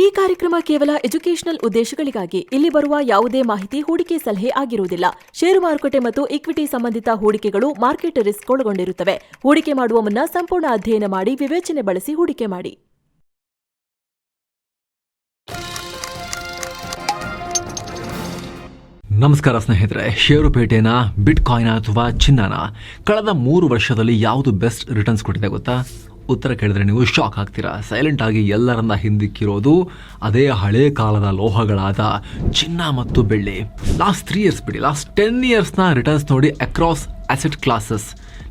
ಈ ಕಾರ್ಯಕ್ರಮ ಕೇವಲ ಎಜುಕೇಷನಲ್ ಉದ್ದೇಶಗಳಿಗಾಗಿ. ಇಲ್ಲಿ ಬರುವ ಯಾವುದೇ ಮಾಹಿತಿ ಹೂಡಿಕೆ ಸಲಹೆ ಆಗಿರುವುದಿಲ್ಲ. ಷೇರು ಮಾರುಕಟ್ಟೆ ಮತ್ತು ಇಕ್ವಿಟಿ ಸಂಬಂಧಿತ ಹೂಡಿಕೆಗಳು ಮಾರ್ಕೆಟ್ ರಿಸ್ಕ್ ಒಳಗೊಂಡಿರುತ್ತವೆ. ಹೂಡಿಕೆ ಮಾಡುವ ಮುನ್ನ ಸಂಪೂರ್ಣ ಅಧ್ಯಯನ ಮಾಡಿ ವಿವೇಚನೆ ಬಳಸಿ ಹೂಡಿಕೆ ಮಾಡಿ. ನಮಸ್ಕಾರ ಸ್ನೇಹಿತರೆ, ಷೇರುಪೇಟೆನ, ಬಿಟ್ಕಾಯಿನ್ ಅಥವಾ ಚಿನ್ನನ ಕಳೆದ 3 ವರ್ಷದಲ್ಲಿ ಯಾವುದು ಬೆಸ್ಟ್ ರಿಟರ್ನ್ಸ್ ಕೊಟ್ಟಿದೆ ಗೊತ್ತಾ? ಉತ್ತರ ಕೇಳಿದ್ರೆ ನೀವು ಶಾಕ್ ಆಗ್ತೀರಾ. ಸೈಲೆಂಟ್ ಆಗಿ ಎಲ್ಲರನ್ನ ಹಿಂದಿಕ್ಕಿರೋದು ಅದೇ ಹಳೆ ಕಾಲದ ಲೋಹಗಳಾದ ಚಿನ್ನ ಮತ್ತು ಬೆಳ್ಳಿ. ಲಾಸ್ಟ್ 3 ಇಯರ್ಸ್ ಬಿಡಿ, ಲಾಸ್ಟ್ 10 ಇಯರ್ಸ್ನ ರಿಟರ್ನ್ಸ್ ನೋಡಿ ಅಕ್ರಾಸ್ ಅಸೆಟ್ ಕ್ಲಾಸಸ್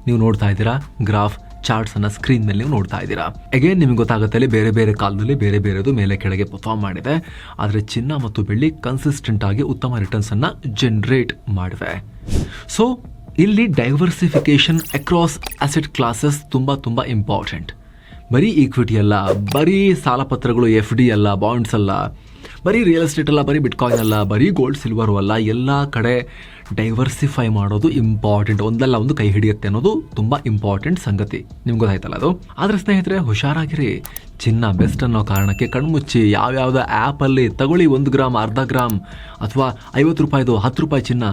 ನೀವು ನೋಡ್ತಾ ಇದ್ದೀರಾ. ಗ್ರಾಫ್ ಚಾರ್ಟ್ಸ್ ಅನ್ನ ಸ್ಕ್ರೀನ್ ಮೇಲೆ ನೀವು ನೋಡ್ತಾ ಇದ್ದೀರಾ. ಅಗೇನ್ ನಿಮ್ಗೆ ಗೊತ್ತಾಗುತ್ತೆ ಬೇರೆ ಬೇರೆ ಕಾಲದಲ್ಲಿ ಬೇರೆ ಬೇರೆದು ಮೇಲೆ ಕೆಳಗೆ ಪರ್ಫಾರ್ಮ್ ಮಾಡಿದೆ. ಆದರೆ ಚಿನ್ನ ಮತ್ತು ಬೆಳ್ಳಿ ಕನ್ಸಿಸ್ಟೆಂಟ್ ಆಗಿ ಉತ್ತಮ ರಿಟರ್ನ್ಸ್ ಅನ್ನ ಜನರೇಟ್ ಮಾಡಿವೆ. ಸೊ ಇಲ್ಲಿ ಡೈವರ್ಸಿಫಿಕೇಶನ್ ಅಕ್ರಾಸ್ ಅಸೆಟ್ ಕ್ಲಾಸಸ್ ತುಂಬಾ ಇಂಪಾರ್ಟೆಂಟ್. ಬರೀ ಈಕ್ವಿಟಿ ಅಲ್ಲ, ಬರೀ ಸಾಲಪತ್ರಗಳು, FD ಅಲ್ಲ, ಬಾಂಡ್ಸ್ ಅಲ್ಲ, ಬರೀ ರಿಯಲ್ ಎಸ್ಟೇಟ್ ಅಲ್ಲ, ಬರೀ ಬಿಟ್ಕಾಯಿನ್ ಅಲ್ಲ, ಬರೀ ಗೋಲ್ಡ್ ಸಿಲ್ವರು ಅಲ್ಲ, ಎಲ್ಲ ಕಡೆ ಡೈವರ್ಸಿಫೈ ಮಾಡೋದು ಇಂಪಾರ್ಟೆಂಟ್. ಒಂದಲ್ಲ ಒಂದು ಕೈ ಹಿಡಿಯುತ್ತೆ ಅನ್ನೋದು ತುಂಬ ಇಂಪಾರ್ಟೆಂಟ್ ಸಂಗತಿ. ನಿಮ್ಗೆ ಗೊತ್ತಾಯ್ತಲ್ಲ ಅದು. ಆದರೆ ಸ್ನೇಹಿತರೆ ಹುಷಾರಾಗಿರಿ. ಚಿನ್ನ ಬೆಸ್ಟ್ ಅನ್ನೋ ಕಾರಣಕ್ಕೆ ಕಣ್ಮುಚ್ಚಿ ಯಾವ್ಯಾವುದೋ ಆ್ಯಪಲ್ಲಿ ತಗೊಳ್ಳಿ 1 ಗ್ರಾಮ್, ಅರ್ಧ ಗ್ರಾಮ್ ಅಥವಾ 50 ರೂಪಾಯಿದು 10 ರೂಪಾಯಿ ಚಿನ್ನ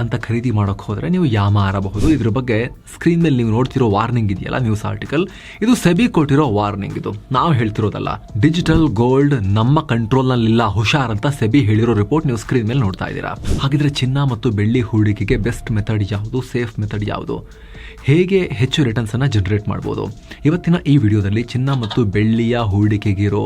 ಅಂತ ಖರೀದಿ ಮಾಡೋಕ್ಕೆ ಹೋದರೆ ನೀವು ಯಾಮಾರಬಹುದು. ಇದ್ರ ಬಗ್ಗೆ ಸ್ಕ್ರೀನ್ ಮೇಲೆ ನೀವು ನೋಡ್ತಿರೋ ವಾರ್ನಿಂಗ್ ಇದೆಯಲ್ಲ, ನ್ಯೂಸ್ ಆರ್ಟಿಕಲ್, ಇದು ಸೆಬಿ ಕೊಟ್ಟಿರೋ ವಾರ್ನಿಂಗ್. ಇದು ನಾವು ಹೇಳ್ತಿರೋದಲ್ಲ. ಡಿಜಿಟಲ್ ಗೋಲ್ಡ್ ನಮ್ಮ ಕಂಟ್ರೋಲ್ನಲ್ಲಿಲ್ಲ, ಹುಷಾರ್ ಅಂತ ಸೆಬಿ ಹೇಳಿರೋ ರಿಪೋರ್ಟ್ ನೀವು ಸ್ಕ್ರೀನ್ ಮೇಲೆ ನೋಡ್ತಾ ಇದ್ದೀರಾ. ಹಾಗಿದ್ರೆ ಚಿನ್ನ ಮತ್ತು ಬೆಳ್ಳಿ ಹೂಡಿಕೆಗೆ ಬೆಸ್ಟ್ ಮೆಥಡ್ ಯಾವುದು, ಸೇಫ್ ಮೆಥಡ್ ಯಾವುದು, ಹೇಗೆ ಹೆಚ್ಚು ರಿಟರ್ನ್ಸ್ ಅನ್ನ ಜನರೇಟ್ ಮಾಡ್ಬೋದು? ಇವತ್ತಿನ ಈ ವಿಡಿಯೋದಲ್ಲಿ ಚಿನ್ನ ಮತ್ತು ಬೆಳ್ಳಿಯ ಹೂಡಿಕೆಗಿರೋ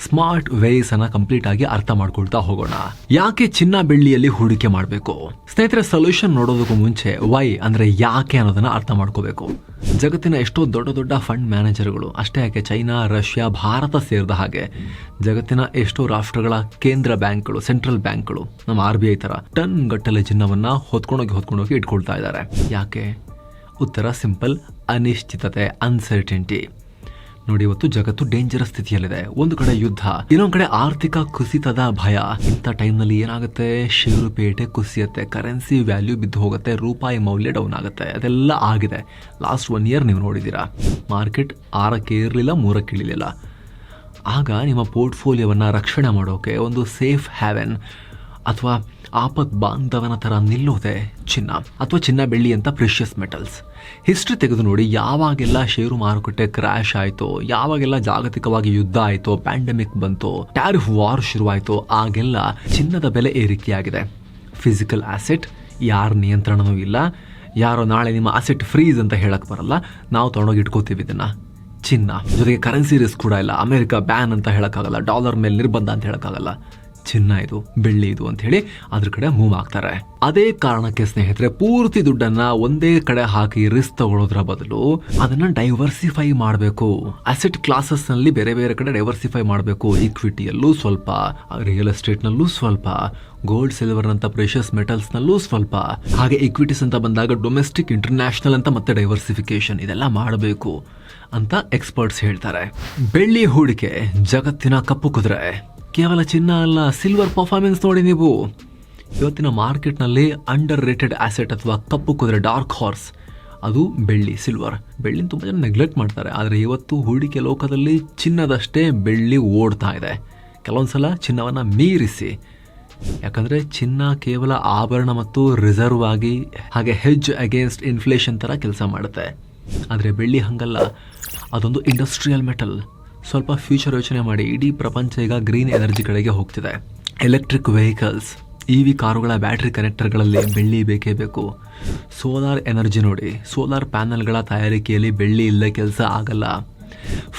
ಸ್ಮಾರ್ಟ್ ವೇಸ್ ಅನ್ನ ಕಂಪ್ಲೀಟ್ ಆಗಿ ಅರ್ಥ ಮಾಡ್ಕೊಳ್ತಾ ಹೋಗೋಣ. ಯಾಕೆ ಚಿನ್ನ ಬೆಳ್ಳಿಯಲ್ಲಿ ಹೂಡಿಕೆ ಮಾಡಬೇಕು? ಸ್ನೇಹಿತರೆ, ಸೊಲ್ಯೂಷನ್ ನೋಡೋದಕ್ಕೂ ಮುಂಚೆ ವೈ ಅಂದ್ರೆ ಯಾಕೆ ಅನ್ನೋದನ್ನ ಅರ್ಥ ಮಾಡ್ಕೋಬೇಕು. ಜಗತ್ತಿನ ಎಷ್ಟೋ ದೊಡ್ಡ ಫಂಡ್ ಮ್ಯಾನೇಜರ್ಗಳು, ಅಷ್ಟೇ ಯಾಕೆ ಚೈನಾ, ರಷ್ಯಾ, ಭಾರತ ಸೇರಿದ ಹಾಗೆ ಜಗತ್ತಿನ ಎಷ್ಟೋ ರಾಷ್ಟ್ರಗಳ ಕೇಂದ್ರ ಬ್ಯಾಂಕ್ಗಳು, ಸೆಂಟ್ರಲ್ ಬ್ಯಾಂಕ್ಗಳು, ನಮ್ಮ RBI ತರ ಟನ್ ಗಟ್ಟಲೆ ಚಿನ್ನವನ್ನ ಹೊತ್ಕೊಂಡೋಗಿ ಇಟ್ಕೊಳ್ತಾ ಇದ್ದಾರೆ. ಯಾಕೆ? ಉತ್ತರ ಸಿಂಪಲ್, ಅನಿಶ್ಚಿತತೆ, ಅನ್ಸರ್ಟೆಂಟಿ. ನೋಡಿ, ಇವತ್ತು ಜಗತ್ತು ಡೇಂಜರಸ್ ಸ್ಥಿತಿಯಲ್ಲಿದೆ. ಒಂದು ಕಡೆ ಯುದ್ಧ, ಇನ್ನೊಂದು ಕಡೆ ಆರ್ಥಿಕ ಕುಸಿತದ ಭಯ. ಇಂಥ ಟೈಮ್ನಲ್ಲಿ ಏನಾಗುತ್ತೆ? ಷೇರುಪೇಟೆ ಕುಸಿಯುತ್ತೆ, ಕರೆನ್ಸಿ ವ್ಯಾಲ್ಯೂ ಬಿದ್ದು ಹೋಗುತ್ತೆ, ರೂಪಾಯಿ ಮೌಲ್ಯ ಡೌನ್ ಆಗುತ್ತೆ. ಅದೆಲ್ಲ ಆಗಿದೆ. ಲಾಸ್ಟ್ 1 ಇಯರ್ ನೀವು ನೋಡಿದ್ದೀರಾ. ಮಾರ್ಕೆಟ್ 6ಕ್ಕೆ ಇರಲಿಲ್ಲ, 3ಕ್ಕೆ ಇಳಿಲಿಲ್ಲ. ಆಗ ನಿಮ್ಮ ಪೋರ್ಟ್ಫೋಲಿಯೋವನ್ನು ರಕ್ಷಣೆ ಮಾಡೋಕೆ ಒಂದು ಸೇಫ್ ಹ್ಯಾವೆನ್ ಅಥವಾ ಆಪತ್ ಬಾಂಧವನ ಥರ ನಿಲ್ಲೋದೆ ಚಿನ್ನ ಅಥವಾ ಚಿನ್ನ ಬೆಳ್ಳಿ ಅಂತ ಪ್ರೆಷಿಯಸ್ ಮೆಟಲ್ಸ್. ಹಿಸ್ಟ್ರಿ ತೆಗೆದು ನೋಡಿ, ಯಾವಾಗೆಲ್ಲ ಷೇರು ಮಾರುಕಟ್ಟೆ ಕ್ರ್ಯಾಶ್ ಆಯಿತೋ, ಯಾವಾಗೆಲ್ಲ ಜಾಗತಿಕವಾಗಿ ಯುದ್ಧ ಆಯಿತೋ, ಪ್ಯಾಂಡಮಿಕ್ ಬಂತು, ಟ್ಯಾರಿಫ್ ವಾರ್ ಶುರುವಾಯಿತು, ಆಗೆಲ್ಲ ಚಿನ್ನದ ಬೆಲೆ ಏರಿಕೆಯಾಗಿದೆ. ಫಿಸಿಕಲ್ ಆಸೆಟ್, ಯಾರ ನಿಯಂತ್ರಣನೂ ಇಲ್ಲ. ಯಾರೋ ನಾಳೆ ನಿಮ್ಮ ಅಸೆಟ್ ಫ್ರೀಸ್ ಅಂತ ಹೇಳಕ್ ಬರಲ್ಲ, ನಾವು ತೊಗೊಂಡೋಗಿ ಇಟ್ಕೋತೀವಿ ಇದನ್ನ. ಚಿನ್ನ ಜೊತೆಗೆ ಕರೆನ್ಸಿ ರಿಸ್ಕ್ ಕೂಡ ಇಲ್ಲ. ಅಮೆರಿಕ ಬ್ಯಾನ್ ಅಂತ ಹೇಳಕ್ಕಾಗಲ್ಲ, ಡಾಲರ್ ಮೇಲೆ ನಿರ್ಬಂಧ ಅಂತ ಹೇಳಕ್ಕಾಗಲ್ಲ. ಚಿನ್ನ ಇದು, ಬೆಳ್ಳಿ ಇದು ಅಂತ ಹೇಳಿ ಅದ್ರ ಕಡೆ ಮೂವ್ ಆಗ್ತಾರೆ. ಅದೇ ಕಾರಣಕ್ಕೆ ಸ್ನೇಹಿತರೆ, ಪೂರ್ತಿ ದುಡ್ಡನ್ನ ಒಂದೇ ಕಡೆ ಹಾಕಿ ರಿಸ್ಕ್ ತಗೊಳ್ಳೋದ್ರ ಬದಲು ಅದನ್ನ ಡೈವರ್ಸಿಫೈ ಮಾಡಬೇಕು. ಅಸೆಟ್ ಕ್ಲಾಸಸ್ ನಲ್ಲಿ ಬೇರೆ ಬೇರೆ ಕಡೆ ಡೈವರ್ಸಿಫೈ ಮಾಡಬೇಕು. ಈಕ್ವಿಟಿಯಲ್ಲೂ ಸ್ವಲ್ಪ, ರಿಯಲ್ ಎಸ್ಟೇಟ್ ನಲ್ಲೂ ಸ್ವಲ್ಪ, ಗೋಲ್ಡ್ ಸಿಲ್ವರ್ ಅಂತ ಪ್ರೆಷಿಯಸ್ ಮೆಟಲ್ಸ್ ನಲ್ಲೂ ಸ್ವಲ್ಪ, ಹಾಗೆ ಈಕ್ವಿಟೀಸ್ ಅಂತ ಬಂದಾಗ ಡೊಮೆಸ್ಟಿಕ್, ಇಂಟರ್ನ್ಯಾಷನಲ್ ಅಂತ ಮತ್ತೆ ಡೈವರ್ಸಿಫಿಕೇಶನ್ ಇದೆಲ್ಲ ಮಾಡಬೇಕು ಅಂತ ಎಕ್ಸ್ಪರ್ಟ್ಸ್ ಹೇಳ್ತಾರೆ. ಬೆಳ್ಳಿ ಹೂಡಿಕೆ ಜಗತ್ತಿನ ಕಪ್ಪು ಕುದುರೆ. ಕೇವಲ ಚಿನ್ನ ಅಲ್ಲ, ಸಿಲ್ವರ್ ಪರ್ಫಾರ್ಮೆನ್ಸ್ ನೋಡಿ ನೀವು. ಇವತ್ತಿನ ಮಾರ್ಕೆಟ್ನಲ್ಲಿ ಅಂಡರ್ ರೇಟೆಡ್ ಆಸೆಟ್ ಅಥವಾ ಕಪ್ಪು ಕುದುರೆ, ಡಾರ್ಕ್ ಹಾರ್ಸ್, ಅದು ಬೆಳ್ಳಿ, ಸಿಲ್ವರ್. ಬೆಳ್ಳಿನ ತುಂಬ ಜನ ನೆಗ್ಲೆಕ್ಟ್ ಮಾಡ್ತಾರೆ. ಆದರೆ ಇವತ್ತು ಹೂಡಿಕೆ ಲೋಕದಲ್ಲಿ ಚಿನ್ನದಷ್ಟೇ ಬೆಳ್ಳಿ ಓಡ್ತಾ ಇದೆ, ಕೆಲವೊಂದ್ಸಲ ಚಿನ್ನವನ್ನು ಮೀರಿಸಿ. ಯಾಕಂದರೆ ಚಿನ್ನ ಕೇವಲ ಆಭರಣ ಮತ್ತು ರಿಸರ್ವ್ ಆಗಿ, ಹಾಗೆ ಹೆಡ್ಜ್ ಅಗೇನ್ಸ್ಟ್ ಇನ್ಫ್ಲೇಷನ್ ಥರ ಕೆಲಸ ಮಾಡುತ್ತೆ. ಆದರೆ ಬೆಳ್ಳಿ ಹಂಗಲ್ಲ, ಅದೊಂದು ಇಂಡಸ್ಟ್ರಿಯಲ್ ಮೆಟಲ್. ಸ್ವಲ್ಪ ಫ್ಯೂಚರ್ ಯೋಚನೆ ಮಾಡಿ. ಇಡೀ ಪ್ರಪಂಚ ಈಗ ಗ್ರೀನ್ ಎನರ್ಜಿ ಕಡೆಗೆ ಹೋಗ್ತಿದೆ. ಎಲೆಕ್ಟ್ರಿಕ್ ವೆಹಿಕಲ್ಸ್, EV ಕಾರುಗಳ ಬ್ಯಾಟ್ರಿ ಕನೆಕ್ಟರ್ಗಳಲ್ಲಿ ಬೆಳ್ಳಿ ಬೇಕೇ ಬೇಕು. ಸೋಲಾರ್ ಎನರ್ಜಿ ನೋಡಿ, ಸೋಲಾರ್ ಪ್ಯಾನಲ್ಗಳ ತಯಾರಿಕೆಯಲ್ಲಿ ಬೆಳ್ಳಿ ಇಲ್ಲದೆ ಕೆಲಸ ಆಗಲ್ಲ.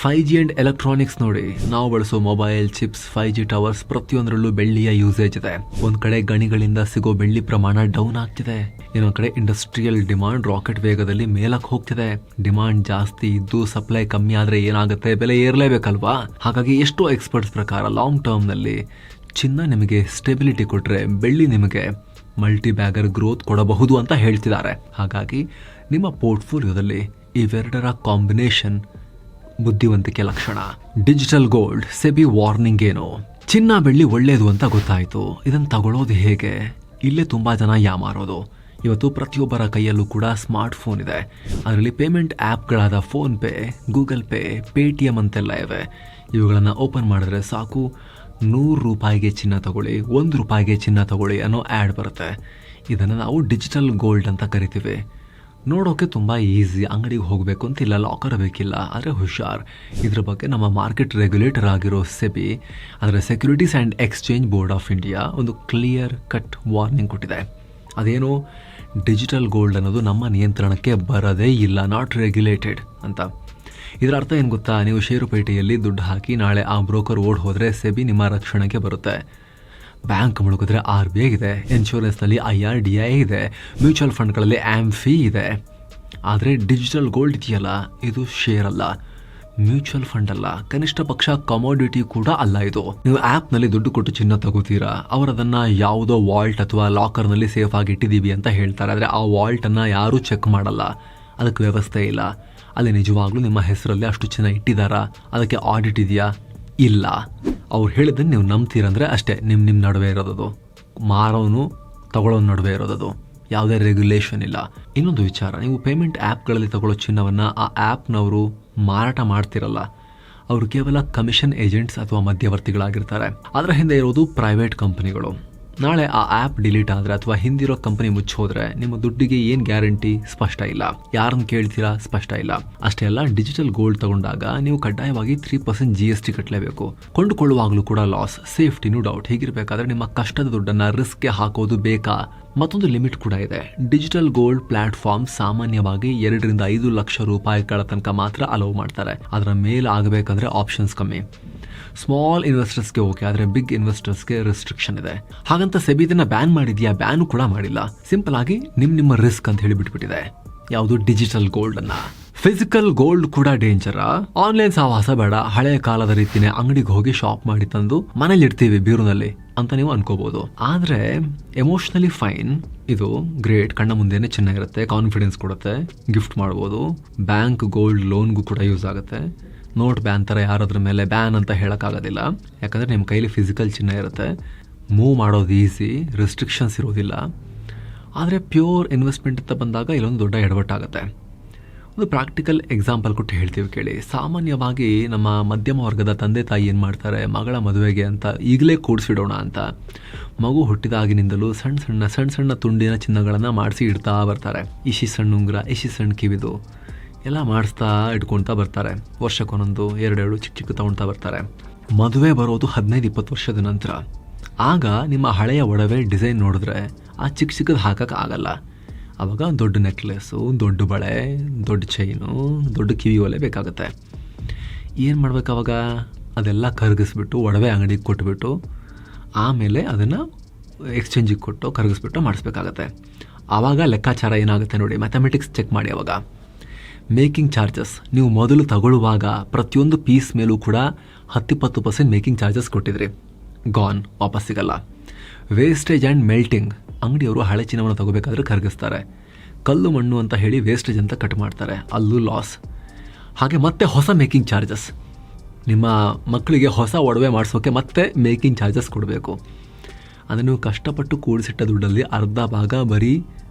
5G ಆ್ಯಂಡ್ ಎಲೆಕ್ಟ್ರಾನಿಕ್ಸ್ ನೋಡಿ, ನಾವು ಬಳಸೋ ಮೊಬೈಲ್ ಚಿಪ್ಸ್, 5G ಟವರ್ಸ್, ಪ್ರತಿಯೊಂದರಲ್ಲೂ ಬೆಳ್ಳಿಯ ಯೂಸೇಜ್ ಇದೆ. ಒಂದು ಕಡೆ ಗಣಿಗಳಿಂದ ಸಿಗೋ ಬೆಳ್ಳಿ ಪ್ರಮಾಣ ಡೌನ್ ಆಗ್ತಿದೆ, ಇನ್ನೊಂದು ಕಡೆ ಇಂಡಸ್ಟ್ರಿಯಲ್ ಡಿಮಾಂಡ್ ರಾಕೆಟ್ ವೇಗದಲ್ಲಿ ಮೇಲಕ್ಕೆ ಹೋಗ್ತಿದೆ. ಡಿಮಾಂಡ್ ಜಾಸ್ತಿ ಇದ್ದು ಸಪ್ಲೈ ಕಮ್ಮಿ ಆದರೆ ಏನಾಗುತ್ತೆ? ಬೆಲೆ ಏರಲೇಬೇಕಲ್ವಾ? ಹಾಗಾಗಿ ಎಷ್ಟೋ ಎಕ್ಸ್ಪರ್ಟ್ಸ್ ಪ್ರಕಾರ ಲಾಂಗ್ ಟರ್ಮ್ನಲ್ಲಿ ಚಿನ್ನ ನಿಮಗೆ ಸ್ಟೆಬಿಲಿಟಿ ಕೊಟ್ಟರೆ, ಬೆಳ್ಳಿ ನಿಮಗೆ ಮಲ್ಟಿ ಬ್ಯಾಗರ್ ಗ್ರೋತ್ ಕೊಡಬಹುದು ಅಂತ ಹೇಳ್ತಿದ್ದಾರೆ. ಹಾಗಾಗಿ ನಿಮ್ಮ ಪೋರ್ಟ್ಫೋಲಿಯೋದಲ್ಲಿ ಇವೆರಡರ ಕಾಂಬಿನೇಷನ್ ಬುದ್ಧಿವಂತಿಕೆ ಲಕ್ಷಣ. ಡಿಜಿಟಲ್ ಗೋಲ್ಡ್, ಸೆಬಿ ವಾರ್ನಿಂಗ್ ಏನು? ಚಿನ್ನ ಬೆಳ್ಳಿ ಒಳ್ಳೇದು ಅಂತ ಗೊತ್ತಾಯಿತು, ಇದನ್ನು ತಗೊಳ್ಳೋದು ಹೇಗೆ? ಇಲ್ಲೇ ತುಂಬ ಜನ ಯಾಮಾರೋದು. ಇವತ್ತು ಪ್ರತಿಯೊಬ್ಬರ ಕೈಯಲ್ಲೂ ಕೂಡ ಸ್ಮಾರ್ಟ್ ಫೋನ್ ಇದೆ. ಅದರಲ್ಲಿ ಪೇಮೆಂಟ್ ಆ್ಯಪ್ಗಳಾದ PhonePe, Google Pay, Paytm ಅಂತೆಲ್ಲ ಇವೆ. ಇವುಗಳನ್ನು ಓಪನ್ ಮಾಡಿದ್ರೆ ಸಾಕು, 100 ರೂಪಾಯಿಗೆ ಚಿನ್ನ ತಗೊಳ್ಳಿ, 1 ರೂಪಾಯಿಗೆ ಚಿನ್ನ ತಗೊಳ್ಳಿ ಅನ್ನೋ ಆ್ಯಡ್ ಬರುತ್ತೆ. ಇದನ್ನು ನಾವು ಡಿಜಿಟಲ್ ಗೋಲ್ಡ್ ಅಂತ ಕರಿತೀವಿ. ನೋಡೋಕೆ ತುಂಬ ಈಸಿ, ಅಂಗಡಿಗೆ ಹೋಗಬೇಕು ಅಂತಿಲ್ಲ, ಲಾಕರ್ ಬೇಕಿಲ್ಲ. ಆದರೆ ಹುಷಾರ್, ಇದ್ರ ಬಗ್ಗೆ ನಮ್ಮ ಮಾರ್ಕೆಟ್ ರೆಗ್ಯುಲೇಟರ್ ಆಗಿರೋ ಸೆಬಿ, ಅಂದರೆ securities and exchange board of India, ಒಂದು ಕ್ಲಿಯರ್ ಕಟ್ ವಾರ್ನಿಂಗ್ ಕೊಟ್ಟಿದೆ. ಅದೇನು, ಡಿಜಿಟಲ್ ಗೋಲ್ಡ್ ಅನ್ನೋದು ನಮ್ಮ ನಿಯಂತ್ರಣಕ್ಕೆ ಬರೋದೇ ಇಲ್ಲ, ನಾಟ್ ರೆಗ್ಯುಲೇಟೆಡ್ ಅಂತ. ಇದರ ಅರ್ಥ ಏನು ಗೊತ್ತಾ, ನೀವು ಷೇರುಪೇಟೆಯಲ್ಲಿ ದುಡ್ಡು ಹಾಕಿ ನಾಳೆ ಆ ಬ್ರೋಕರ್ ಓಡ್ ಹೋದರೆ ಸೆಬಿ ನಿಮ್ಮ ರಕ್ಷಣೆಗೆ ಬರುತ್ತೆ. ಬ್ಯಾಂಕ್ ಮುಳುಗಿದ್ರೆ RBI ಇದೆ, ಇನ್ಶೂರೆನ್ಸ್ನಲ್ಲಿ IRDAI ಇದೆ, ಮ್ಯೂಚುವಲ್ ಫಂಡ್ಗಳಲ್ಲಿ AMFI ಇದೆ. ಆದರೆ ಡಿಜಿಟಲ್ ಗೋಲ್ಡ್ ಇದೆಯಲ್ಲ, ಇದು ಶೇರ್ ಅಲ್ಲ, ಮ್ಯೂಚುವಲ್ ಫಂಡ್ ಅಲ್ಲ, ಕನಿಷ್ಠ ಪಕ್ಷ ಕಮೋಡಿಟಿ ಕೂಡ ಅಲ್ಲ. ಇದು ನೀವು ಆ್ಯಪ್ನಲ್ಲಿ ದುಡ್ಡು ಕೊಟ್ಟು ಚಿನ್ನ ತಗೋತೀರಾ, ಅವರದನ್ನು ಯಾವುದೋ ವಾಲ್ಟ್ ಅಥವಾ ಲಾಕರ್ನಲ್ಲಿ ಸೇಫ್ ಆಗಿ ಇಟ್ಟಿದ್ದೀವಿ ಅಂತ ಹೇಳ್ತಾರೆ. ಆದರೆ ಆ ವಾಲ್ಟನ್ನು ಯಾರೂ ಚೆಕ್ ಮಾಡಲ್ಲ, ಅದಕ್ಕೆ ವ್ಯವಸ್ಥೆ ಇಲ್ಲ. ಅಲ್ಲಿ ನಿಜವಾಗ್ಲೂ ನಿಮ್ಮ ಹೆಸರಲ್ಲಿ ಅಷ್ಟು ಚಿನ್ನ ಇಟ್ಟಿದ್ದಾರಾ, ಅದಕ್ಕೆ ಆಡಿಟ್ ಇದೆಯಾ? ಇಲ್ಲ. ಅವ್ರು ಹೇಳಿದ್ದನ್ನು ನೀವು ನಂಬ್ತೀರಂದರೆ ಅಷ್ಟೇ, ನಿಮ್ಮ ನಡುವೆ ಇರೋದದು, ಮಾರೋನು ತಗೊಳ್ಳೋನ ನಡುವೆ ಇರೋದದು, ಯಾವುದೇ ರೆಗ್ಯುಲೇಷನ್ ಇಲ್ಲ. ಇನ್ನೊಂದು ವಿಚಾರ, ನೀವು ಪೇಮೆಂಟ್ ಆ್ಯಪ್ಗಳಲ್ಲಿ ತಗೊಳ್ಳೋ ಚಿನ್ನವನ್ನು ಆ ಆ್ಯಪ್ನವರು ಮಾರಾಟ ಮಾಡ್ತಿರಲ್ಲ, ಅವರು ಕೇವಲ ಕಮಿಷನ್ ಏಜೆಂಟ್ಸ್ ಅಥವಾ ಮಧ್ಯವರ್ತಿಗಳಾಗಿರ್ತಾರೆ. ಅದರ ಹಿಂದೆ ಇರೋದು ಪ್ರೈವೇಟ್ ಕಂಪನಿಗಳು. ನಾಳೆ ಆ ಆ್ಯಪ್ ಡಿಲೀಟ್ ಆದರೆ ಅಥವಾ ಹಿಂದಿರೋ ಕಂಪನಿ ಮುಚ್ಚೋದ್ರೆ ನಿಮ್ಮ ದುಡ್ಡಿಗೆ ಏನು ಗ್ಯಾರಂಟಿ? ಸ್ಪಷ್ಟ ಇಲ್ಲ. ಯಾರನ್ನು ಕೇಳ್ತೀರಾ? ಸ್ಪಷ್ಟ ಇಲ್ಲ. ಅಷ್ಟೇ ಅಲ್ಲ, ಡಿಜಿಟಲ್ ಗೋಲ್ಡ್ ತಗೊಂಡಾಗ ನೀವು ಕಡ್ಡಾಯವಾಗಿ 3% GST ಕಟ್ಟಲೇಬೇಕು. ಕೊಂಡುಕೊಳ್ಳುವಾಗಲೂ ಕೂಡ ಲಾಸ್, ಸೇಫ್ಟಿನೂ ಡೌಟ್. ಹೀಗಿರಬೇಕಾದ್ರೆ ನಿಮ್ಮ ಕಷ್ಟದ ದುಡ್ಡನ್ನು ರಿಸ್ಕ್ಗೆ ಹಾಕೋದು ಬೇಕಾ? ಮತ್ತೊಂದು ಲಿಮಿಟ್ ಕೂಡ ಇದೆ. ಡಿಜಿಟಲ್ ಗೋಲ್ಡ್ ಪ್ಲಾಟ್ಫಾರ್ಮ್ ಸಾಮಾನ್ಯವಾಗಿ 2 ರಿಂದ 5 ಲಕ್ಷ ರೂಪಾಯಿಗಳ ತನಕ ಮಾತ್ರ ಅಲೌ ಮಾಡ್ತಾರೆ. ಅದರ ಮೇಲೆ ಆಗಬೇಕಂದ್ರೆ ಆಪ್ಷನ್ಸ್ ಕಮ್ಮಿ. ಸ್ಮಾಲ್ ಇನ್ವೆಸ್ಟರ್ಸ್ಗೆ ಓಕೆ, ಆದರೆ ಬಿಗ್ ಇನ್ವೆಸ್ಟರ್ಸ್ಗೆ ರೆಸ್ಟ್ರಿಕ್ಷನ್ ಇದೆ. ಹಾಗಂತ ಸೆಬಿ ಇದನ್ನ ಬ್ಯಾನ್ ಮಾಡಿದ್ಯಾ? ಬ್ಯಾನು ಕೂಡ ಮಾಡಿಲ್ಲ. ಸಿಂಪಲ್ ಆಗಿ ನಿಮ್ಮ ರಿಸ್ಕ್ ಅಂತ ಹೇಳಿ ಬಿಟ್ಬಿಟ್ಟಿದೆ. ಯಾವುದು? ಡಿಜಿಟಲ್ ಗೋಲ್ಡ್ ಅನ್ನ. ಫಿಸಿಕಲ್ ಗೋಲ್ಡ್ ಕೂಡ ಡೇಂಜರಾ? ಆನ್ಲೈನ್ ಸಹವಾಸ ಬೇಡ, ಹಳೆಯ ಕಾಲದ ರೀತಿನೇ ಅಂಗಡಿಗೆ ಹೋಗಿ ಶಾಪ್ ಮಾಡಿ ತಂದು ಮನೇಲಿ ಇಡ್ತೀವಿ ಬೀರುನಲ್ಲಿ ಅಂತ ನೀವು ಅನ್ಕೋಬಹುದು. ಆದ್ರೆ ಎಮೋಷನಲಿ ಫೈನ್, ಇದು ಗ್ರೇಟ್. ಕಣ್ಣ ಮುಂದೆನೆ ಚಿನ್ನ ಇರುತ್ತೆ, ಕಾನ್ಫಿಡೆನ್ಸ್ ಕೊಡುತ್ತೆ, ಗಿಫ್ಟ್ ಮಾಡ್ಬೋದು. ಬ್ಯಾಂಕ್ ಗೋಲ್ಡ್ ಲೋನ್ಗೂ ಕೂಡ ಯೂಸ್ ಆಗುತ್ತೆ. ನೋಟ್ ಬ್ಯಾನ್ ಥರ ಯಾರಾದ್ರ ಮೇಲೆ ಬ್ಯಾನ್ ಅಂತ ಹೇಳೋಕ್ಕಾಗೋದಿಲ್ಲ, ಯಾಕಂದರೆ ನಿಮ್ಮ ಕೈಲಿ ಫಿಸಿಕಲ್ ಚಿನ್ನ ಇರುತ್ತೆ, ಮೂವ್ ಮಾಡೋದು ಈಸಿ, ರೆಸ್ಟ್ರಿಕ್ಷನ್ಸ್ ಇರೋದಿಲ್ಲ. ಆದರೆ ಪ್ಯೂರ್ ಇನ್ವೆಸ್ಟ್ಮೆಂಟ್ ಅಂತ ಬಂದಾಗ ಇಲ್ಲೊಂದು ದೊಡ್ಡ ಎಡವಟ್ಟಾಗುತ್ತೆ. ಒಂದು ಪ್ರಾಕ್ಟಿಕಲ್ ಎಕ್ಸಾಂಪಲ್ ಕೊಟ್ಟು ಹೇಳ್ತೀವಿ ಕೇಳಿ. ಸಾಮಾನ್ಯವಾಗಿ ನಮ್ಮ ಮಧ್ಯಮ ವರ್ಗದ ತಂದೆ ತಾಯಿ ಏನು ಮಾಡ್ತಾರೆ, ಮಗಳ ಮದುವೆಗೆ ಅಂತ ಈಗಲೇ ಕೂಡಿಸಿಡೋಣ ಅಂತ ಮಗು ಹುಟ್ಟಿದಾಗಿನಿಂದಲೂ ಸಣ್ಣ ಸಣ್ಣ ತುಂಡಿನ ಚಿನ್ನಗಳನ್ನು ಮಾಡಿಸಿ ಇಡ್ತಾ ಬರ್ತಾರೆ. ಇಶಿ ಸಣ್ಣ ಉಂಗುರ, ಇಶಿ ಸಣ್ಣ ಕಿವಿದು ಎಲ್ಲ ಮಾಡಿಸ್ತಾ ಇಟ್ಕೊಳ್ತಾ ಬರ್ತಾರೆ. ವರ್ಷಕ್ಕೊಂದೊಂದು 2 ಚಿಕ್ಕ ತಗೊಳ್ತಾ ಬರ್ತಾರೆ. ಮದುವೆ ಬರೋದು 15-20 ವರ್ಷದ ನಂತರ. ಆಗ ನಿಮ್ಮ ಹಳೆಯ ಒಡವೆ ಡಿಸೈನ್ ನೋಡಿದ್ರೆ ಆ ಚಿಕ್ಕದು ಹಾಕಕ್ಕೆ ಆಗಲ್ಲ. ಆವಾಗ ದೊಡ್ಡ ನೆಕ್ಲೆಸ್ಸು, ದೊಡ್ಡ ಬಳೆ, ದೊಡ್ಡ ಚೈನು, ದೊಡ್ಡ ಕಿವಿ ಒಲೆ ಬೇಕಾಗುತ್ತೆ. ಏನು ಮಾಡ್ಬೇಕು ಅವಾಗ? ಅದೆಲ್ಲ ಕರಗಿಸ್ಬಿಟ್ಟು ಒಡವೆ ಅಂಗಡಿಗೆ ಕೊಟ್ಬಿಟ್ಟು ಆಮೇಲೆ ಅದನ್ನು ಎಕ್ಸ್ಚೇಂಜಿಗೆ ಕೊಟ್ಟು ಕರಗಿಸ್ಬಿಟ್ಟು ಮಾಡಿಸ್ಬೇಕಾಗತ್ತೆ. ಆವಾಗ ಲೆಕ್ಕಾಚಾರ ಏನಾಗುತ್ತೆ ನೋಡಿ, ಮ್ಯಾಥಮೆಟಿಕ್ಸ್ ಚೆಕ್ ಮಾಡಿ. ಆವಾಗ ಮೇಕಿಂಗ್ ಚಾರ್ಜಸ್, ನೀವು ಮೊದಲು ತಗೊಳ್ಳುವಾಗ ಪ್ರತಿಯೊಂದು ಪೀಸ್ ಮೇಲೂ ಕೂಡ 10-20% ಮೇಕಿಂಗ್ ಚಾರ್ಜಸ್ ಕೊಟ್ಟಿದ್ರಿ, ಗಾನ್, ವಾಪಸ್ ಸಿಗಲ್ಲ. ವೇಸ್ಟೇಜ್ ಆ್ಯಂಡ್ ಮೆಲ್ಟಿಂಗ್, ಅಂಗಡಿಯವರು ಹಳೆ ಚಿನ್ನವನ್ನು ತಗೋಬೇಕಾದ್ರೆ ಕರಗಿಸ್ತಾರೆ. ಕಲ್ಲು ಮಣ್ಣು ಅಂತ ಹೇಳಿ ವೇಸ್ಟೇಜ್ ಅಂತ ಕಟ್ ಮಾಡ್ತಾರೆ, ಅಲ್ಲೂ ಲಾಸ್. ಹಾಗೆ ಮತ್ತೆ ಹೊಸ ಮೇಕಿಂಗ್ ಚಾರ್ಜಸ್, ನಿಮ್ಮ ಮಕ್ಕಳಿಗೆ ಹೊಸ ಒಡವೆ ಮಾಡಿಸೋಕೆ ಮತ್ತೆ ಮೇಕಿಂಗ್ ಚಾರ್ಜಸ್ ಕೊಡಬೇಕು. ಅಂದರೆ ನೀವು ಕಷ್ಟಪಟ್ಟು ಕೂಡಿಸಿಟ್ಟ ದುಡ್ಡಲ್ಲಿ ಅರ್ಧ ಭಾಗ ಬರೀ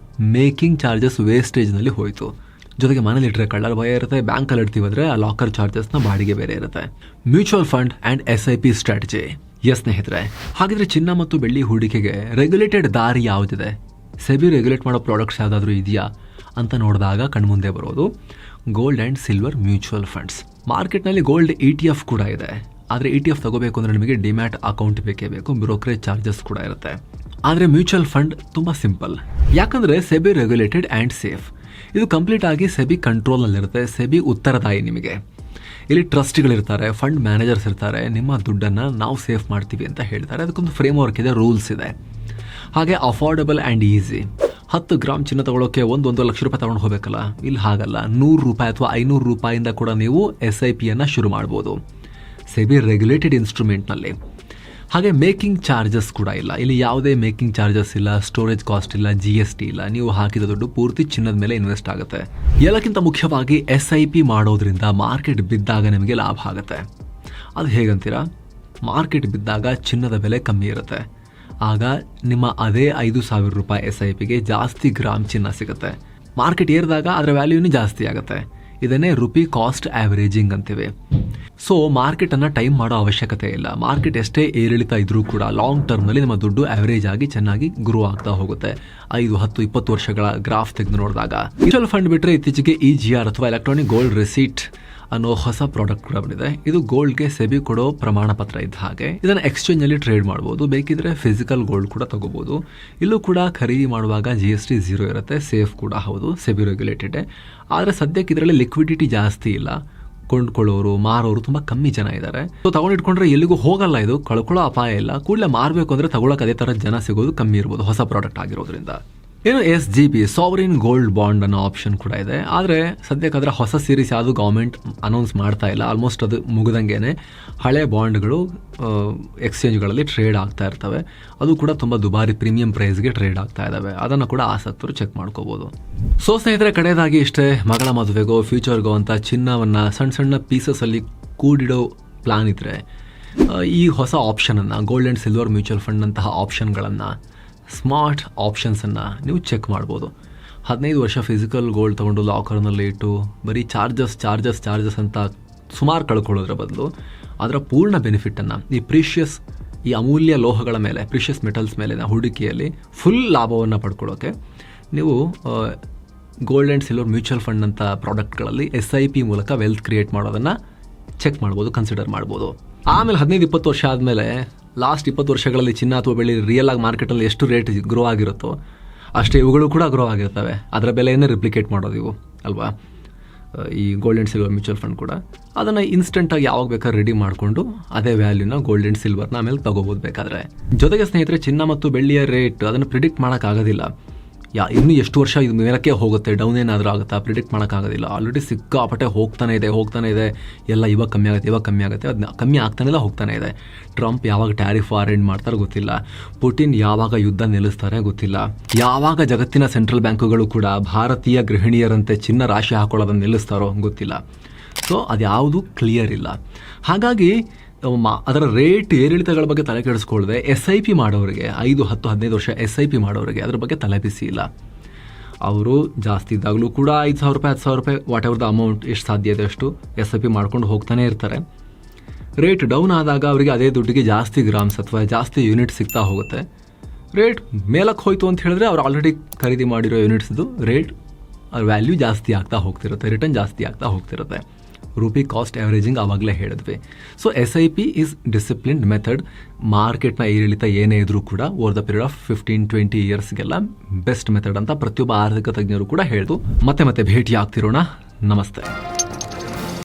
ಮೇಕಿಂಗ್ ಚಾರ್ಜಸ್ ವೇಸ್ಟೇಜ್ನಲ್ಲಿ ಹೋಯಿತು. ಜೊತೆಗೆ ಮನೇಲಿ ಇಟ್ಟರೆ ಕಳ್ಳರ ಭಯ ಇರುತ್ತೆ, ಬ್ಯಾಂಕಲ್ಲಿ ಇಡ್ತೀವಂದರೆ ಆ ಲಾಕರ್ ಚಾರ್ಜಸ್ನ ಬಾಡಿಗೆ ಬೇರೆ ಇರುತ್ತೆ. Mutual fund and SIP strategy. ಸ್ನೇಹಿತರೆ, ಹಾಗಿದ್ರೆ ಚಿನ್ನ ಮತ್ತು ಬೆಳ್ಳಿ ಹೂಡಿಕೆಗೆ ರೆಗ್ಯುಲೇಟೆಡ್ ದಾರಿ ಯಾವುದಿದೆ? ಸೆಬಿ ರೆಗ್ಯುಲೇಟ್ ಮಾಡೋ ಪ್ರಾಡಕ್ಟ್ಸ್ ಯಾವುದಾದ್ರೂ ಇದೆಯಾ ಅಂತ ನೋಡಿದಾಗ ಕಣ್ಮುಂದೆ ಬರೋದು gold and silver mutual funds. ಮಾರ್ಕೆಟ್ನಲ್ಲಿ ಗೋಲ್ಡ್ ETF ಕೂಡ ಇದೆ. ಆದರೆ ETF ತಗೋಬೇಕು ಅಂದರೆ ನಿಮಗೆ ಡಿಮ್ಯಾಟ್ ಅಕೌಂಟ್ ಬೇಕೇ ಬೇಕು, ಬ್ರೋಕರೇಜ್ ಚಾರ್ಜಸ್ ಕೂಡ ಇರುತ್ತೆ. ಆದರೆ ಮ್ಯೂಚುವಲ್ ಫಂಡ್ ತುಂಬ ಸಿಂಪಲ್, ಯಾಕಂದರೆ ಸೆಬಿ ರೆಗ್ಯುಲೇಟೆಡ್ ಆ್ಯಂಡ್ ಸೇಫ್. ಇದು ಕಂಪ್ಲೀಟ್ ಆಗಿ ಸೆಬಿ ಕಂಟ್ರೋಲ್ನಲ್ಲಿರುತ್ತೆ. ಸೆಬಿ ಉತ್ತರದಾಯಿ ನಿಮಗೆ. ಇಲ್ಲಿ ಟ್ರಸ್ಟಿಗಳಿರ್ತಾರೆ, ಫಂಡ್ ಮ್ಯಾನೇಜರ್ಸ್ ಇರ್ತಾರೆ, ನಿಮ್ಮ ದುಡ್ಡನ್ನು ನಾವು ಸೇಫ್ ಮಾಡ್ತೀವಿ ಅಂತ ಹೇಳ್ತಾರೆ. ಅದಕ್ಕೊಂದು ಫ್ರೇಮ್ ವರ್ಕ್ ಇದೆ, ರೂಲ್ಸ್ ಇದೆ. ಹಾಗೆ ಅಫೋರ್ಡಬಲ್ ಆ್ಯಂಡ್ ಈಸಿ. 10 ಗ್ರಾಮ್ ಚಿನ್ನ ತಗೊಳ್ಳೋಕ್ಕೆ 1 ಲಕ್ಷ ರೂಪಾಯಿ ತಗೊಂಡು ಹೋಗಬೇಕಲ್ಲ, ಇಲ್ಲಿ ಹಾಗಲ್ಲ. 100 ರೂಪಾಯಿ ಅಥವಾ 500 ರೂಪಾಯಿಂದ ಕೂಡ ನೀವು SIPಯನ್ನು ಶುರು ಮಾಡ್ಬೋದು ಸೆಬಿ ರೆಗ್ಯುಲೇಟೆಡ್ ಇನ್ಸ್ಟ್ರೂಮೆಂಟ್ನಲ್ಲಿ. ಹಾಗೆ ಮೇಕಿಂಗ್ ಚಾರ್ಜಸ್ ಕೂಡ ಇಲ್ಲ. ಇಲ್ಲಿ ಯಾವುದೇ ಮೇಕಿಂಗ್ ಚಾರ್ಜಸ್ ಇಲ್ಲ, ಸ್ಟೋರೇಜ್ ಕಾಸ್ಟ್ ಇಲ್ಲ, GST ಇಲ್ಲ. ನೀವು ಹಾಕಿದ ದುಡ್ಡು ಪೂರ್ತಿ ಚಿನ್ನದ ಮೇಲೆ ಇನ್ವೆಸ್ಟ್ ಆಗುತ್ತೆ. ಎಲ್ಲಕ್ಕಿಂತ ಮುಖ್ಯವಾಗಿ SIP ಮಾಡೋದ್ರಿಂದ ಮಾರ್ಕೆಟ್ ಬಿದ್ದಾಗ ನಿಮಗೆ ಲಾಭ ಆಗುತ್ತೆ. ಅದು ಹೇಗಂತೀರಾ? ಮಾರ್ಕೆಟ್ ಬಿದ್ದಾಗ ಚಿನ್ನದ ಬೆಲೆ ಕಮ್ಮಿ ಇರುತ್ತೆ. ಆಗ ನಿಮ್ಮ ಅದೇ 5,000 ರೂಪಾಯಿ SIPಗೆ ಜಾಸ್ತಿ ಗ್ರಾಮ್ ಚಿನ್ನ ಸಿಗುತ್ತೆ. ಮಾರ್ಕೆಟ್ ಏರಿದಾಗ ಅದರ ವ್ಯಾಲ್ಯೂನು ಜಾಸ್ತಿ ಆಗುತ್ತೆ. ಇದನ್ನೇ ರುಪಿ ಕಾಸ್ಟ್ ಆ್ಯಾವರೇಜಿಂಗ್ ಅಂತೀವಿ. ಸೊ ಮಾರ್ಕೆಟನ್ನು ಟೈಮ್ ಮಾಡೋ ಅವಶ್ಯಕತೆ ಇಲ್ಲ. ಮಾರ್ಕೆಟ್ ಎಷ್ಟೇ ಏರಿಳಿತ ಇದ್ರೂ ಕೂಡ ಲಾಂಗ್ ಟರ್ಮ್ನಲ್ಲಿ ನಮ್ಮ ದುಡ್ಡು ಆವರೇಜ್ ಆಗಿ ಚೆನ್ನಾಗಿ ಗ್ರೋ ಆಗ್ತಾ ಹೋಗುತ್ತೆ. 5, 10, 20 ವರ್ಷಗಳ ಗ್ರಾಫ್ ತೆಗೆದು ನೋಡಿದಾಗ ಮ್ಯೂಚುವಲ್ ಫಂಡ್ ಬಿಟ್ಟರೆ ಇತ್ತೀಚೆಗೆ EGR ಅಥವಾ ಎಲೆಕ್ಟ್ರಾನಿಕ್ ಗೋಲ್ಡ್ ರಿಸೀಟ್ ಅನ್ನೋ ಹೊಸ ಪ್ರಾಡಕ್ಟ್ ಕೂಡ ಬಂದಿದೆ. ಇದು ಗೋಲ್ಡ್ಗೆ ಸೆಬಿ ಕೊಡೋ ಪ್ರಮಾಣ ಪತ್ರ ಇದ್ದ ಹಾಗೆ. ಇದನ್ನು ಎಕ್ಸ್ಚೇಂಜಲ್ಲಿ ಟ್ರೇಡ್ ಮಾಡ್ಬೋದು. ಬೇಕಿದ್ರೆ ಫಿಸಿಕಲ್ ಗೋಲ್ಡ್ ಕೂಡ ತಗೋಬಹುದು. ಇಲ್ಲೂ ಕೂಡ ಖರೀದಿ ಮಾಡುವಾಗ GST 0 ಇರುತ್ತೆ. ಸೇಫ್ ಕೂಡ ಹೌದು, ಸೆಬಿ ರೆಗ್ಯುಲೇಟೆಡ್. ಆದರೆ ಸದ್ಯಕ್ಕೆ ಇದರಲ್ಲಿ ಲಿಕ್ವಿಡಿಟಿ ಜಾಸ್ತಿ ಇಲ್ಲ. ಕೊಂಡ್ಕೊಳ್ಳೋರು ಮಾರೋರು ತುಂಬ ಕಮ್ಮಿ ಜನ ಇದ್ದಾರೆ. ಸೊ ತಗೊಂಡಿಟ್ಕೊಂಡ್ರೆ ಎಲ್ಲಿಗೂ ಹೋಗಲ್ಲ, ಇದು ಕಳ್ಕೊಳ್ಳೋ ಅಪಾಯ ಇಲ್ಲ. ಕೂಡಲೇ ಮಾರಬೇಕು ಅಂದರೆ ತಗೊಳಕ್ಕೆ ಅದೇ ಥರ ಜನ ಸಿಗೋದು ಕಮ್ಮಿ ಇರ್ಬೋದು, ಹೊಸ ಪ್ರಾಡಕ್ಟ್ ಆಗಿರೋದ್ರಿಂದ. ಏನು SGB ಸಾವರಿನ್ ಗೋಲ್ಡ್ ಬಾಂಡ್ ಅನ್ನೋ ಆಪ್ಷನ್ ಕೂಡ ಇದೆ. ಆದರೆ ಸದ್ಯಕ್ಕೆ ಅದರ ಹೊಸ ಸೀರೀಸ್ ಯಾವುದು ಗೌರ್ಮೆಂಟ್ ಅನೌನ್ಸ್ ಮಾಡ್ತಾ ಇಲ್ಲ. ಆಲ್ಮೋಸ್ಟ್ ಅದು ಮುಗಿದಂಗೆ ಹಳೆ ಬಾಂಡ್ಗಳು ಎಕ್ಸ್ಚೇಂಜ್ಗಳಲ್ಲಿ ಟ್ರೇಡ್ ಆಗ್ತಾ ಇರ್ತವೆ. ಅದು ಕೂಡ ತುಂಬ ದುಬಾರಿ ಪ್ರೀಮಿಯಂ ಪ್ರೈಸ್ಗೆ ಟ್ರೇಡ್ ಆಗ್ತಾ ಇದ್ದಾವೆ. ಅದನ್ನು ಕೂಡ ಆಸಕ್ತರು ಚೆಕ್ ಮಾಡ್ಕೋಬೋದು. ಸೊ ಸ್ನೇಹಿತರೆ, ಕಡೆಯದಾಗಿ ಇಷ್ಟೇ. ಮಗಳ ಮದುವೆಗೋ ಫ್ಯೂಚರ್ಗೋ ಅಂತ ಚಿನ್ನವನ್ನು ಸಣ್ಣ ಸಣ್ಣ ಪೀಸಸಲ್ಲಿ ಕೂಡಿಡೋ ಪ್ಲಾನ್ ಇದ್ದರೆ ಈ ಹೊಸ ಆಪ್ಷನನ್ನು ಗೋಲ್ಡ್ ಆ್ಯಂಡ್ ಸಿಲ್ವರ್ ಮ್ಯೂಚುವಲ್ ಫಂಡ್ನಂತಹ ಆಪ್ಷನ್ಗಳನ್ನು, ಸ್ಮಾರ್ಟ್ ಆಪ್ಷನ್ಸನ್ನು ನೀವು ಚೆಕ್ ಮಾಡ್ಬೋದು. 15 ವರ್ಷ ಫಿಸಿಕಲ್ ಗೋಲ್ಡ್ ತೊಗೊಂಡು ಲಾಕರ್ನಲ್ಲಿ ಇಟ್ಟು ಬರೀ ಚಾರ್ಜಸ್ ಅಂತ ಸುಮಾರು ಕಳ್ಕೊಳ್ಳೋದ್ರ ಬದಲು ಅದರ ಪೂರ್ಣ ಬೆನಿಫಿಟನ್ನು ಈ ಅಮೂಲ್ಯ ಲೋಹಗಳ ಮೇಲೆ, ಪ್ರೀಷಿಯಸ್ ಮೆಟಲ್ಸ್ ಮೇಲಿನ ಹೂಡಿಕೆಯಲ್ಲಿ ಫುಲ್ ಲಾಭವನ್ನು ಪಡ್ಕೊಳ್ಳೋಕ್ಕೆ ನೀವು ಗೋಲ್ಡ್ ಆ್ಯಂಡ್ ಸಿಲ್ವರ್ ಮ್ಯೂಚುವಲ್ ಫಂಡ್ನಂಥ ಪ್ರಾಡಕ್ಟ್ಗಳಲ್ಲಿ SIP ಮೂಲಕ ವೆಲ್ತ್ ಕ್ರಿಯೇಟ್ ಮಾಡೋದನ್ನು ಚೆಕ್ ಮಾಡ್ಬೋದು, ಕನ್ಸಿಡರ್ ಮಾಡ್ಬೋದು. ಆಮೇಲೆ 15-20 ವರ್ಷ ಆದಮೇಲೆ ಲಾಸ್ಟ್ 20 ವರ್ಷಗಳಲ್ಲಿ ಚಿನ್ನ ಅಥವಾ ಬೆಳ್ಳಿ ರಿಯಲ್ ಆಗಿ ಮಾರ್ಕೆಟಲ್ಲಿ ಎಷ್ಟು ರೇಟ್ ಗ್ರೋ ಆಗಿರುತ್ತೋ ಅಷ್ಟೇ ಇವುಗಳು ಕೂಡ ಗ್ರೋ ಆಗಿರ್ತವೆ. ಅದರ ಬೆಲೆಯನ್ನೇ ರಿಪ್ಲಿಕೇಟ್ ಮಾಡೋದು ಇವು ಅಲ್ವಾ. ಈ gold and silver mutual fund ಕೂಡ ಅದನ್ನು ಇನ್ಸ್ಟೆಂಟಾಗಿ ಯಾವಾಗ ಬೇಕಾದ್ರೆ ರೆಡಿ ಮಾಡಿಕೊಂಡು ಅದೇ ವ್ಯಾಲ್ಯೂನ ಗೋಲ್ಡ್ ಆ್ಯಂಡ್ ಸಿಲ್ವರ್ನ ಆಮೇಲೆ ತಗೋಬೋದು ಬೇಕಾದರೆ. ಜೊತೆಗೆ ಸ್ನೇಹಿತರೆ, ಚಿನ್ನ ಮತ್ತು ಬೆಳ್ಳಿಯ ರೇಟ್ ಅದನ್ನು ಪ್ರಿಡಿಕ್ಟ್ ಮಾಡೋಕ್ಕಾಗೋದಿಲ್ಲ. ಇನ್ನೂ ಎಷ್ಟು ವರ್ಷ ಇದು ಮೇಲಕ್ಕೆ ಹೋಗುತ್ತೆ, ಡೌನ್ ಏನಾದರೂ ಆಗುತ್ತಾ, ಪ್ರಿಡಿಕ್ಟ್ ಮಾಡೋಕ್ಕಾಗೋದಿಲ್ಲ. ಆಲ್ರೆಡಿ ಸಿಕ್ಕಾಪಟ್ಟೆ ಹೋಗ್ತಾನೆ ಇದೆ. ಎಲ್ಲ ಇವಾಗ ಕಮ್ಮಿ ಆಗುತ್ತೆ, ಅದನ್ನ ಕಮ್ಮಿ ಆಗ್ತಾನೆಲ್ಲ ಹೋಗ್ತಾನೆ ಇದೆ. ಟ್ರಂಪ್ ಯಾವಾಗ ಟ್ಯಾರಿಫ್ ವಾರ್ ಎಂಡ್ ಮಾಡ್ತಾರೆ ಗೊತ್ತಿಲ್ಲ. ಪುಟಿನ್ ಯಾವಾಗ ಯುದ್ಧ ನಿಲ್ಲಿಸ್ತಾರೆ ಗೊತ್ತಿಲ್ಲ. ಯಾವಾಗ ಜಗತ್ತಿನ ಸೆಂಟ್ರಲ್ ಬ್ಯಾಂಕುಗಳು ಕೂಡ ಭಾರತೀಯ ಗೃಹಿಣಿಯರಂತೆ ಚಿನ್ನ ರಾಶಿ ಹಾಕೊಳ್ಳೋದನ್ನು ನಿಲ್ಲಿಸ್ತಾರೋ ಗೊತ್ತಿಲ್ಲ. ಸೊ ಅದ್ಯಾವುದು ಕ್ಲಿಯರ್ ಇಲ್ಲ. ಹಾಗಾಗಿ ಅದರ ರೇಟ್ ಏರಿಳಿತಗಳ ಬಗ್ಗೆ ತಲೆ ಕೆಡಿಸ್ಕೊಳ್ಳದೆ SIP ಮಾಡೋರಿಗೆ 5, 10, 15 ವರ್ಷ SIP ಮಾಡೋರಿಗೆ ಅದ್ರ ಬಗ್ಗೆ ತಲೆ ಬಿಸಿ ಇಲ್ಲ. ಅವರು ಜಾಸ್ತಿ ಇದ್ದಾಗಲೂ ಕೂಡ 5,000 ರೂಪಾಯಿ 10,000 ರೂಪಾಯಿ ವಾಟ್ ಎವರ್ ದ ಅಮೌಂಟ್ ಎಷ್ಟು ಸಾಧ್ಯ ಇದೆ ಅಷ್ಟು SIP ಮಾಡ್ಕೊಂಡು ಹೋಗ್ತಾನೆ ಇರ್ತಾರೆ. ರೇಟ್ ಡೌನ್ ಆದಾಗ ಅವರಿಗೆ ಅದೇ ದುಡ್ಡಿಗೆ ಜಾಸ್ತಿ ಗ್ರಾಮ್ಸ್ ಅಥವಾ ಜಾಸ್ತಿ ಯೂನಿಟ್ ಸಿಗ್ತಾ ಹೋಗುತ್ತೆ. ರೇಟ್ ಮೇಲಕ್ಕೆ ಹೋಯ್ತು ಅಂತ ಹೇಳಿದ್ರೆ ಅವ್ರು ಆಲ್ರೆಡಿ ಖರೀದಿ ಮಾಡಿರೋ ಯೂನಿಟ್ಸ್ದು ರೇಟ್ ವ್ಯಾಲ್ಯೂ ಜಾಸ್ತಿ ಆಗ್ತಾ ಹೋಗ್ತಿರುತ್ತೆ, ರಿಟರ್ನ್ ಜಾಸ್ತಿ ಆಗ್ತಾ ಹೋಗ್ತಿರುತ್ತೆ. ರೂಪಿ ಕಾಸ್ಟ್ ಆವರೇಜಿಂಗ್ ಆವಾಗಲೇ ಹೇಳಿದ್ವಿ. So SIP is disciplined method. ಮಾರ್ಕೆಟ್ನ ಏರಿಳಿತ ಏನೇ ಇದ್ರೂ ಕೂಡ ಓವರ್ ದ ಪೀರಿಯಡ್ ಆಫ್ 15-20 ಇಯರ್ಸ್ಗೆಲ್ಲ ಬೆಸ್ಟ್ ಮೆಥಡ್ ಅಂತ ಪ್ರತಿಯೊಬ್ಬ ಆರ್ಥಿಕ ತಜ್ಞರು ಕೂಡ ಹೇಳಿದ್ರು. ಮತ್ತೆ ಭೇಟಿ ಆಗ್ತಿರೋಣ. ನಮಸ್ತೆ.